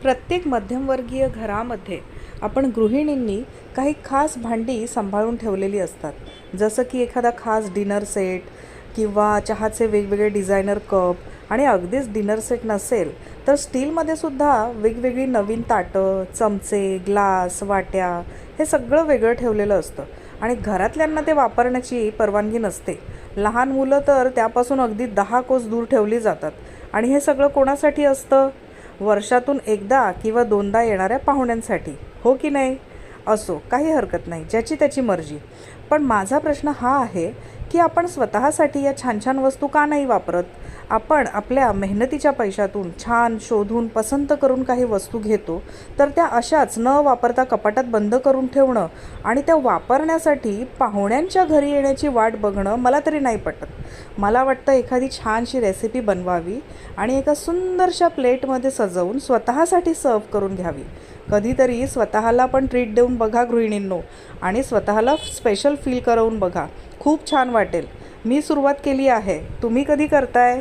प्रत्येक मध्यमवर्गीय घरामध्ये आपण गृहिणींनी काही खास भांडी सांभाळून ठेवलेली असतात. जसं की एखादा खास डिनर सेट किंवा चहाचे वेगवेगळे डिझायनर कप. आणि अगदीच डिनर सेट नसेल तर स्टीलमध्ये सुद्धा वेगवेगळी नवीन ताटं, चमचे, ग्लास, वाट्या हे सगळं वेगळं ठेवलेलं असतं. आणि घरातल्यांना ते वापरण्याची परवानगी नसते. लहान मुलं तर त्यापासून अगदी 10 कोस दूर ठेवली जातात. आणि हे सगळं कोणासाठी असतं? वर्षातून एकदा किंवा दोनदा येणाऱ्या पाहुण्यांसाठी, हो की नाही? असो, काही हरकत नाही, ज्याची त्याची मर्जी. पण माझा प्रश्न हा आहे की आपण स्वतःसाठी या छान छान वस्तू का नाही वापरत? आपण आपल्या मेहनतीच्या पैशातून छान शोधून पसंत करून काही वस्तू घेतो, तर त्या अशाच न वापरता कपाटात बंद करून ठेवणं आणि त्या वापरण्यासाठी पाहुण्यांच्या घरी येण्याची वाट बघणं मला तरी नाही पटत. मला वाटतं एखादी छानशी रेसिपी बनवावी आणि एका सुंदरशा प्लेटमध्ये सजवून स्वतःसाठी सर्व करून घ्यावी. कधीतरी स्वतःला पण ट्रीट देऊन बघा गृहिणींनो, आणि स्वतःला स्पेशल फील करवून बघा. खूप छान वाटेल. मी सुरुवात केली आहे, तुम्ही कधी करताय?